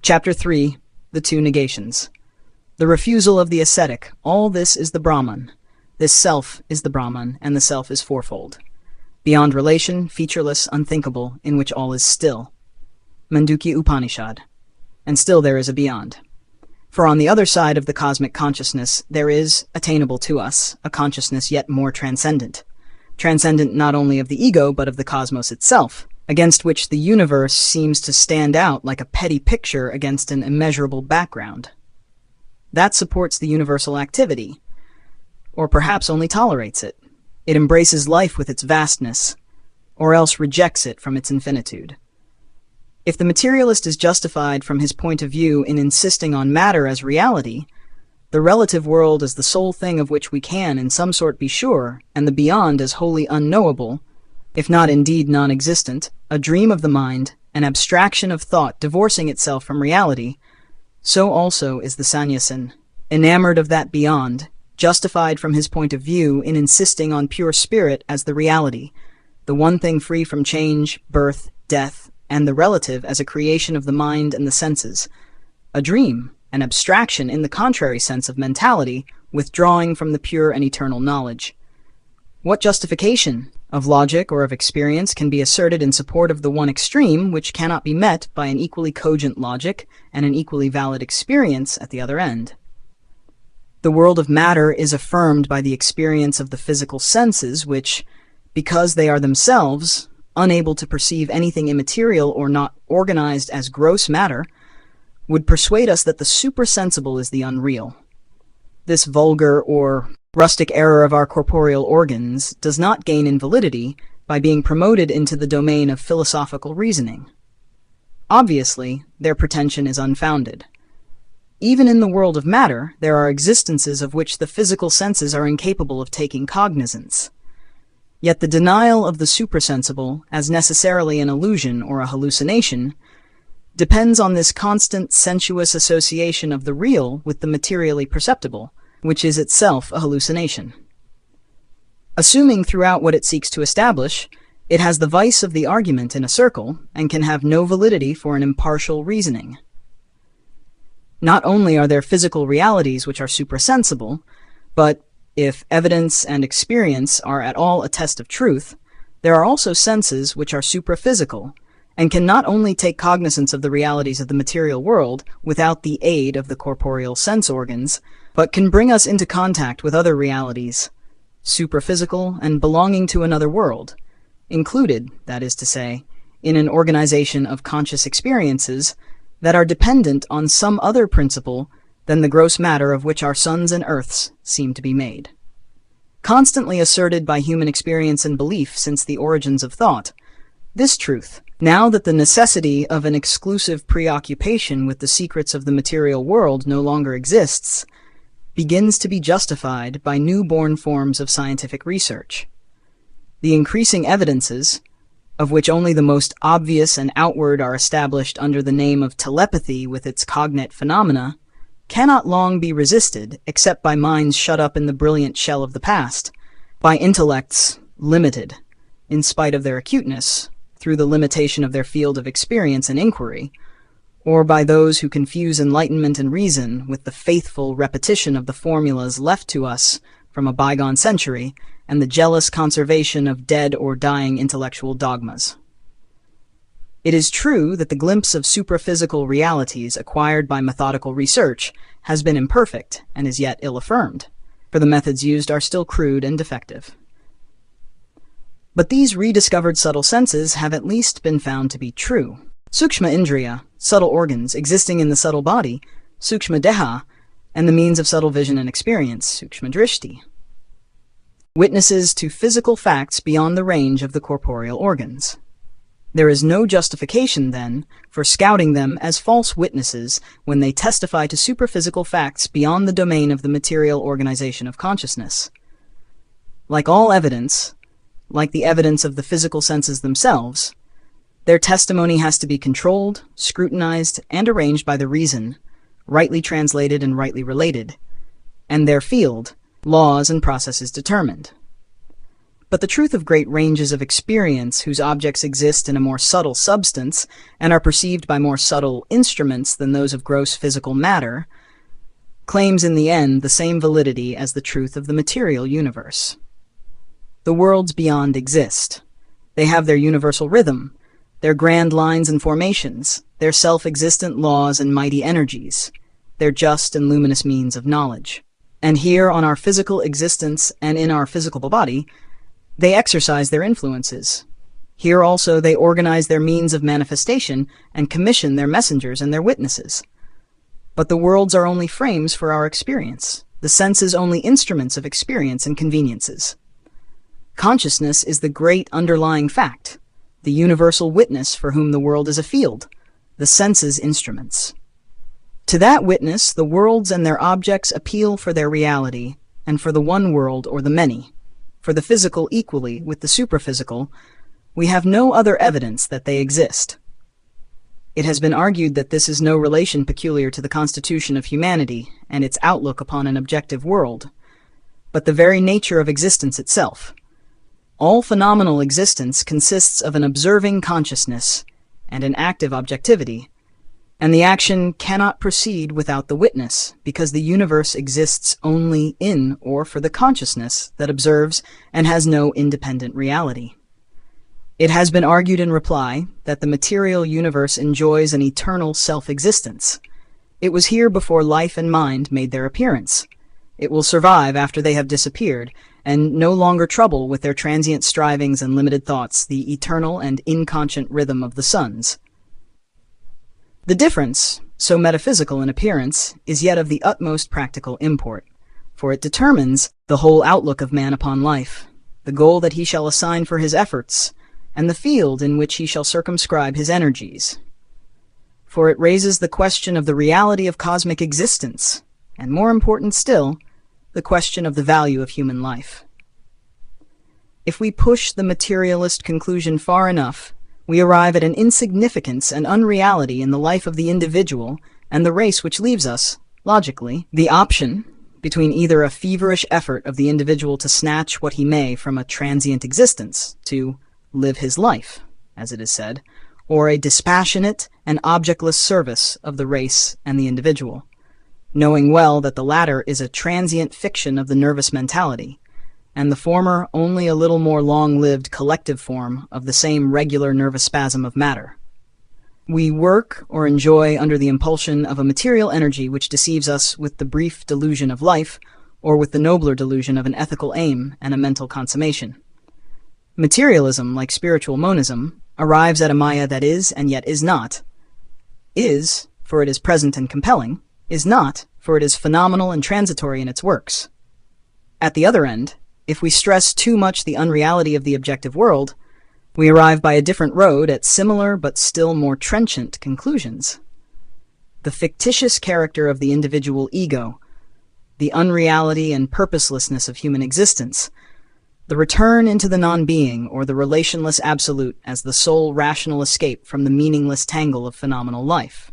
Chapter 3. The Two Negations. The refusal of the ascetic. All this is the Brahman. This self is the Brahman, and the self is fourfold. Beyond relation, featureless, unthinkable, in which all is still. Mandukya Upanishad. And still there is a beyond. For on the other side of the cosmic consciousness, there is, attainable to us, a consciousness yet more transcendent. Transcendent not only of the ego, but of the cosmos itself, against which the universe seems to stand out like a petty picture against an immeasurable background. That supports the universal activity, or perhaps only tolerates it. It embraces life with its vastness, or else rejects it from its infinitude. If the materialist is justified from his point of view in insisting on matter as reality, the relative world as the sole thing of which we can in some sort be sure, and the beyond as wholly unknowable, if not indeed non-existent, a dream of the mind, an abstraction of thought divorcing itself from reality, so also is the sannyasin, enamored of that beyond, justified from his point of view in insisting on pure spirit as the reality, the one thing free from change, birth, death, and the relative as a creation of the mind and the senses, a dream, an abstraction in the contrary sense of mentality, withdrawing from the pure and eternal knowledge. What justification of logic or of experience can be asserted in support of the one extreme which cannot be met by an equally cogent logic and an equally valid experience at the other end? The world of matter is affirmed by the experience of the physical senses which, because they are themselves unable to perceive anything immaterial or not organized as gross matter, would persuade us that the supersensible is the unreal. This vulgar or rustic error of our corporeal organs does not gain in validity by being promoted into the domain of philosophical reasoning. Obviously, their pretension is unfounded. Even in the world of matter, there are existences of which the physical senses are incapable of taking cognizance. Yet the denial of the supersensible as necessarily an illusion or a hallucination depends on this constant sensuous association of the real with the materially perceptible, which is itself a hallucination. Assuming throughout what it seeks to establish, it has the vice of the argument in a circle and can have no validity for an impartial reasoning. Not only are there physical realities which are suprasensible, but if evidence and experience are at all a test of truth, there are also senses which are supraphysical, and can not only take cognizance of the realities of the material world without the aid of the corporeal sense organs, but can bring us into contact with other realities, supraphysical and belonging to another world, included, that is to say, in an organization of conscious experiences that are dependent on some other principle than the gross matter of which our suns and earths seem to be made. Constantly asserted by human experience and belief since the origins of thought, this truth, now that the necessity of an exclusive preoccupation with the secrets of the material world no longer exists, begins to be justified by newborn forms of scientific research. The increasing evidences, of which only the most obvious and outward are established under the name of telepathy with its cognate phenomena, cannot long be resisted except by minds shut up in the brilliant shell of the past, by intellects limited, in spite of their acuteness, through the limitation of their field of experience and inquiry, or by those who confuse enlightenment and reason with the faithful repetition of the formulas left to us from a bygone century and the jealous conservation of dead or dying intellectual dogmas. It is true that the glimpse of supraphysical realities acquired by methodical research has been imperfect and is yet ill-affirmed, for the methods used are still crude and defective. But these rediscovered subtle senses have at least been found to be true. Sukshma Indriya, subtle organs existing in the subtle body, Sukshma Deha, and the means of subtle vision and experience, Sukshma Drishti. Witnesses to physical facts beyond the range of the corporeal organs. There is no justification, then, for scouting them as false witnesses when they testify to superphysical facts beyond the domain of the material organization of consciousness. Like all evidence, like the evidence of the physical senses themselves, their testimony has to be controlled, scrutinized, and arranged by the reason, rightly translated and rightly related, and their field, laws and processes determined. But the truth of great ranges of experience whose objects exist in a more subtle substance and are perceived by more subtle instruments than those of gross physical matter claims in the end the same validity as the truth of the material universe. The worlds beyond exist. They have their universal rhythm, their grand lines and formations, their self-existent laws and mighty energies, their just and luminous means of knowledge. And here on our physical existence and in our physical body, they exercise their influences. Here also they organize their means of manifestation and commission their messengers and their witnesses. But the worlds are only frames for our experience, the senses only instruments of experience and conveniences. Consciousness is the great underlying fact, the universal witness for whom the world is a field, the senses instruments. To that witness, the worlds and their objects appeal for their reality, and for the one world or the many. For the physical equally with the supraphysical, we have no other evidence that they exist. It has been argued that this is no relation peculiar to the constitution of humanity and its outlook upon an objective world, but the very nature of existence itself. All phenomenal existence consists of an observing consciousness and an active objectivity, and the action cannot proceed without the witness, because the universe exists only in or for the consciousness that observes and has no independent reality. It has been argued in reply that the material universe enjoys an eternal self-existence. It was here before life and mind made their appearance. It will survive after they have disappeared, and no longer trouble with their transient strivings and limited thoughts the eternal and inconscient rhythm of the suns. The difference, so metaphysical in appearance, is yet of the utmost practical import, for it determines the whole outlook of man upon life, the goal that he shall assign for his efforts, and the field in which he shall circumscribe his energies. For it raises the question of the reality of cosmic existence, and more important still, the question of the value of human life. If we push the materialist conclusion far enough, we arrive at an insignificance and unreality in the life of the individual and the race, which leaves us, logically, the option between either a feverish effort of the individual to snatch what he may from a transient existence, to live his life, as it is said, or a dispassionate and objectless service of the race and the individual, knowing well that the latter is a transient fiction of the nervous mentality, and the former only a little more long-lived collective form of the same regular nervous spasm of matter. We work or enjoy under the impulsion of a material energy which deceives us with the brief delusion of life, or with the nobler delusion of an ethical aim and a mental consummation. Materialism, like spiritual monism, arrives at a Maya that is and yet is not. Is, for it is present and compelling, is not, for it is phenomenal and transitory in its works. At the other end, if we stress too much the unreality of the objective world, we arrive by a different road at similar but still more trenchant conclusions. The fictitious character of the individual ego, the unreality and purposelessness of human existence, the return into the non-being or the relationless absolute as the sole rational escape from the meaningless tangle of phenomenal life.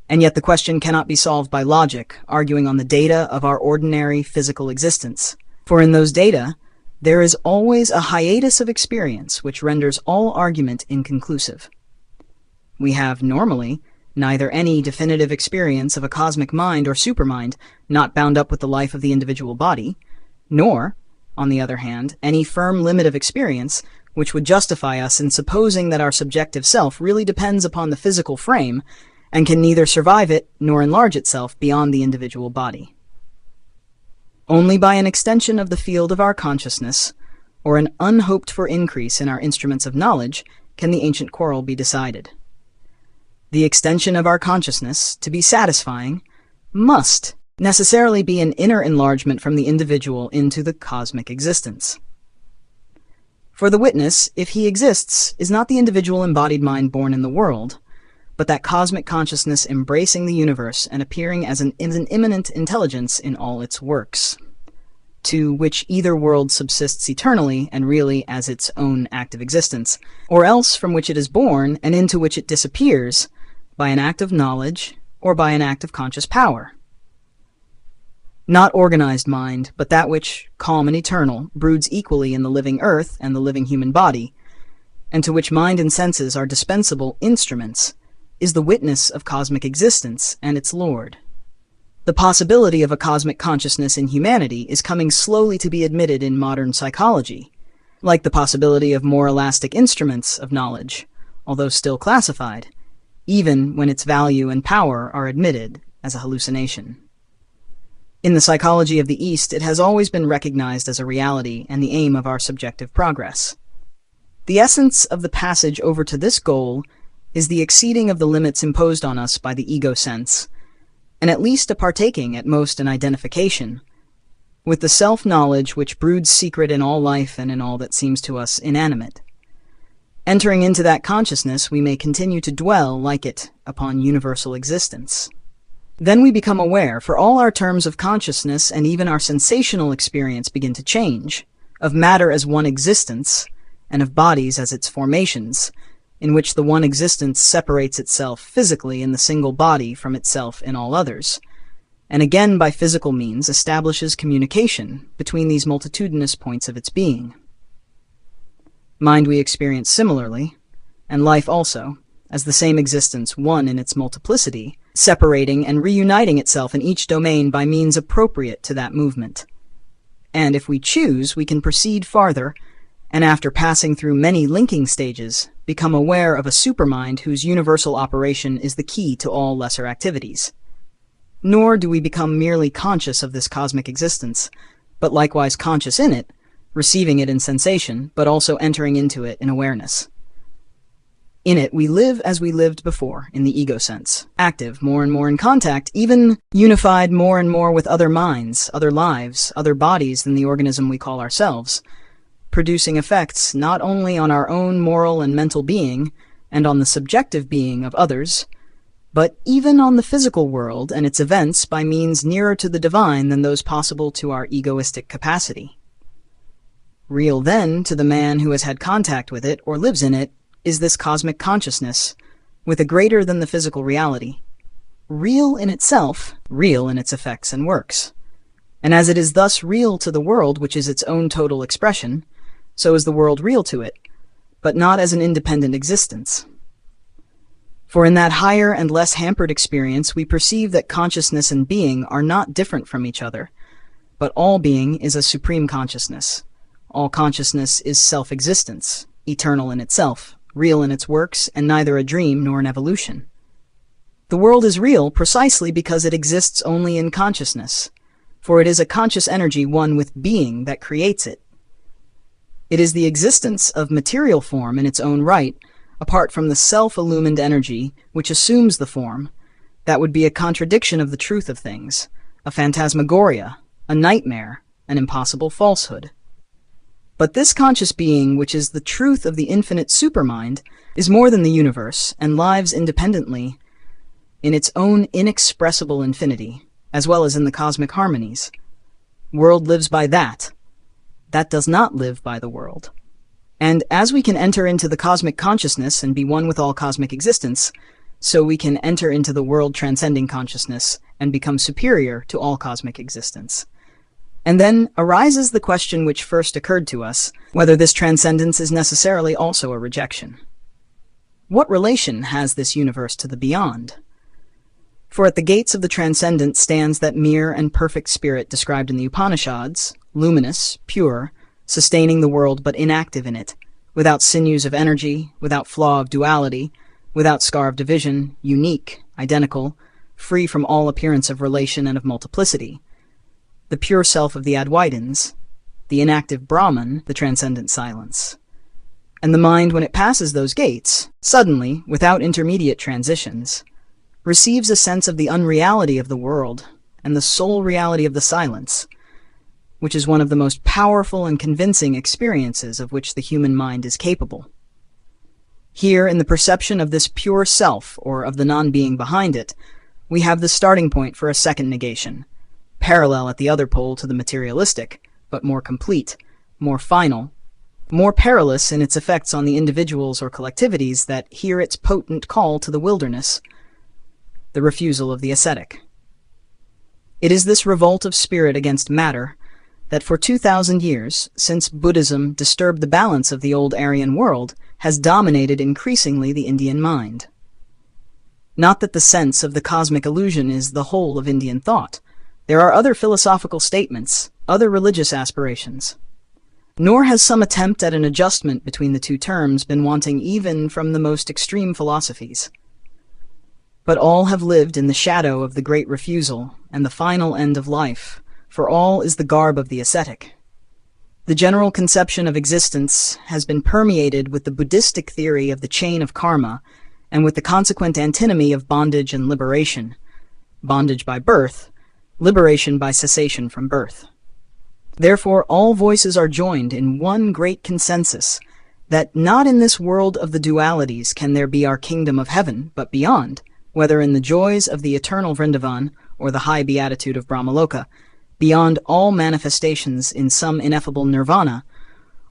And yet the question cannot be solved by logic, arguing on the data of our ordinary physical existence. For in those data, there is always a hiatus of experience which renders all argument inconclusive. We have, normally, neither any definitive experience of a cosmic mind or supermind not bound up with the life of the individual body, nor, on the other hand, any firm limit of experience which would justify us in supposing that our subjective self really depends upon the physical frame and can neither survive it nor enlarge itself beyond the individual body. Only by an extension of the field of our consciousness, or an unhoped-for increase in our instruments of knowledge, can the ancient quarrel be decided. The extension of our consciousness, to be satisfying, must necessarily be an inner enlargement from the individual into the cosmic existence. For the witness, if he exists, is not the individual embodied mind born in the world, but that cosmic consciousness embracing the universe and appearing as an immanent intelligence in all its works, to which either world subsists eternally and really as its own active existence, or else from which it is born and into which it disappears by an act of knowledge or by an act of conscious power. Not organized mind, but that which, calm and eternal, broods equally in the living earth and the living human body, and to which mind and senses are dispensable instruments, is the witness of cosmic existence and its Lord. The possibility of a cosmic consciousness in humanity is coming slowly to be admitted in modern psychology, like the possibility of more elastic instruments of knowledge, although still classified, even when its value and power are admitted as a hallucination. In the psychology of the East, it has always been recognized as a reality and the aim of our subjective progress. The essence of the passage over to this goal is the exceeding of the limits imposed on us by the ego sense, and at least a partaking, at most an identification, with the self-knowledge which broods secret in all life and in all that seems to us inanimate. Entering into that consciousness, we may continue to dwell, like it, upon universal existence. Then we become aware, for all our terms of consciousness and even our sensational experience begin to change, of matter as one existence, and of bodies as its formations, in which the one existence separates itself physically in the single body from itself in all others, and again by physical means establishes communication between these multitudinous points of its being. Mind we experience similarly, and life also, as the same existence, one in its multiplicity, separating and reuniting itself in each domain by means appropriate to that movement. And if we choose, we can proceed farther, and after passing through many linking stages, become aware of a supermind whose universal operation is the key to all lesser activities. Nor do we become merely conscious of this cosmic existence, but likewise conscious in it, receiving it in sensation, but also entering into it in awareness. In it, we live as we lived before, in the ego sense, active, more and more in contact, even unified more and more with other minds, other lives, other bodies than the organism we call ourselves, producing effects not only on our own moral and mental being, and on the subjective being of others, but even on the physical world and its events by means nearer to the divine than those possible to our egoistic capacity. Real, then, to the man who has had contact with it or lives in it, is this cosmic consciousness, with a greater than the physical reality. Real in itself, real in its effects and works. And as it is thus real to the world, which is its own total expression, so is the world real to it, but not as an independent existence. For in that higher and less hampered experience, we perceive that consciousness and being are not different from each other, but all being is a supreme consciousness. All consciousness is self-existence, eternal in itself, real in its works, and neither a dream nor an evolution. The world is real precisely because it exists only in consciousness, for it is a conscious energy one with being that creates it. It is the existence of material form in its own right, apart from the self-illumined energy which assumes the form. That would be a contradiction of the truth of things, a phantasmagoria, a nightmare, an impossible falsehood. But this conscious being, which is the truth of the infinite supermind, is more than the universe, and lives independently in its own inexpressible infinity, as well as in the cosmic harmonies. World lives by that. That does not live by the world. And as we can enter into the cosmic consciousness and be one with all cosmic existence, so we can enter into the world-transcending consciousness and become superior to all cosmic existence. And then arises the question which first occurred to us, whether this transcendence is necessarily also a rejection. What relation has this universe to the beyond? For at the gates of the transcendent stands that mere and perfect spirit described in the Upanishads, luminous, pure, sustaining the world but inactive in it, without sinews of energy, without flaw of duality, without scar of division, unique, identical, free from all appearance of relation and of multiplicity. The pure self of the Advaitins, the inactive Brahman, the transcendent silence. And the mind, when it passes those gates, suddenly, without intermediate transitions, receives a sense of the unreality of the world and the sole reality of the silence, which is one of the most powerful and convincing experiences of which the human mind is capable. Here, in the perception of this pure self, or of the non-being behind it, we have the starting point for a second negation, parallel at the other pole to the materialistic, but more complete, more final, more perilous in its effects on the individuals or collectivities that hear its potent call to the wilderness, the refusal of the ascetic. It is this revolt of spirit against matter that for 2,000 years, since Buddhism disturbed the balance of the old Aryan world, has dominated increasingly the Indian mind. Not that the sense of the cosmic illusion is the whole of Indian thought. There are other philosophical statements, other religious aspirations. Nor has some attempt at an adjustment between the two terms been wanting even from the most extreme philosophies. But all have lived in the shadow of the great refusal and the final end of life, for all is the garb of the ascetic. The general conception of existence has been permeated with the Buddhistic theory of the chain of karma and with the consequent antinomy of bondage and liberation. Bondage by birth, liberation by cessation from birth. Therefore, all voices are joined in one great consensus, that not in this world of the dualities can there be our kingdom of heaven, but beyond, whether in the joys of the eternal Vrindavan or the high beatitude of Brahmaloka, beyond all manifestations in some ineffable nirvana,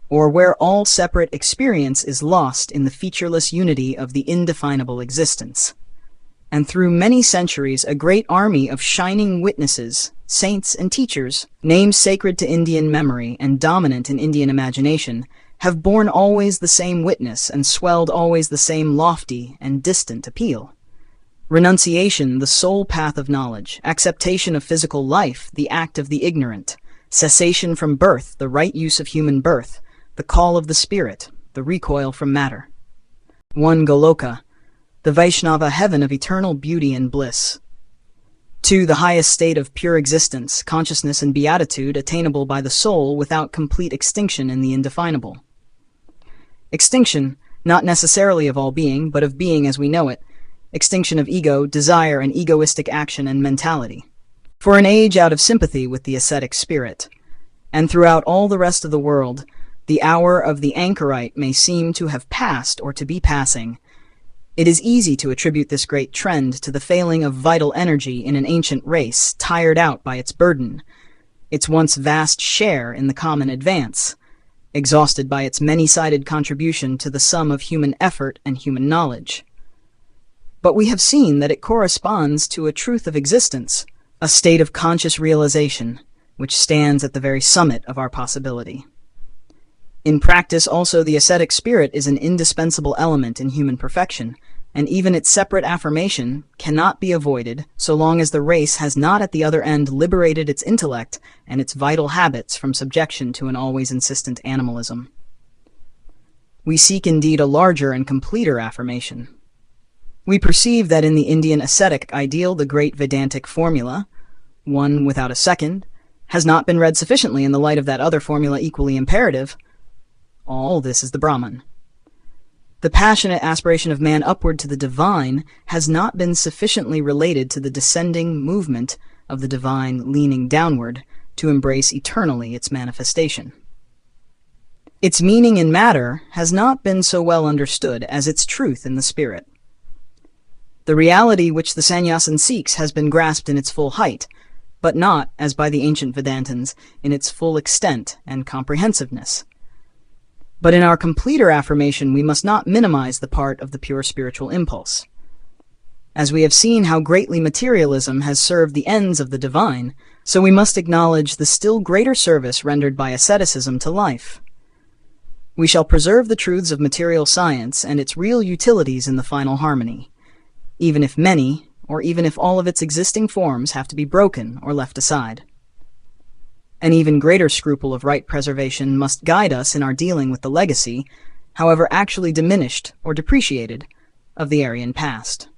or where all separate experience is lost in the featureless unity of the indefinable existence. And through many centuries a great army of shining witnesses, saints and teachers, names sacred to Indian memory and dominant in Indian imagination, have borne always the same witness and swelled always the same lofty and distant appeal. Renunciation, the sole path of knowledge; acceptation of physical life, the act of the ignorant; cessation from birth, the right use of human birth; the call of the spirit, the recoil from matter. One Goloka, the Vaishnava heaven of eternal beauty and bliss. 2. The highest state of pure existence, consciousness and beatitude attainable by the soul without complete extinction in the indefinable. Extinction, not necessarily of all being, but of being as we know it. Extinction of ego, desire, and egoistic action and mentality. For an age out of sympathy with the ascetic spirit, and throughout all the rest of the world, the hour of the anchorite may seem to have passed or to be passing. It is easy to attribute this great trend to the failing of vital energy in an ancient race tired out by its burden, its once vast share in the common advance, exhausted by its many-sided contribution to the sum of human effort and human knowledge. But we have seen that it corresponds to a truth of existence, a state of conscious realization, which stands at the very summit of our possibility. In practice also the ascetic spirit is an indispensable element in human perfection, and even its separate affirmation cannot be avoided so long as the race has not at the other end liberated its intellect and its vital habits from subjection to an always insistent animalism. We seek indeed a larger and completer affirmation. We perceive that in the Indian ascetic ideal the great Vedantic formula, one without a second, has not been read sufficiently in the light of that other formula equally imperative. All this is the Brahman. The passionate aspiration of man upward to the divine has not been sufficiently related to the descending movement of the divine leaning downward to embrace eternally its manifestation. Its meaning in matter has not been so well understood as its truth in the spirit. The reality which the sannyasin seeks has been grasped in its full height, but not, as by the ancient Vedantins, in its full extent and comprehensiveness. But in our completer affirmation we must not minimize the part of the pure spiritual impulse. As we have seen how greatly materialism has served the ends of the divine, so we must acknowledge the still greater service rendered by asceticism to life. We shall preserve the truths of material science and its real utilities in the final harmony, even if many, or even if all of its existing forms have to be broken or left aside. An even greater scruple of right preservation must guide us in our dealing with the legacy, however actually diminished or depreciated, of the Aryan past.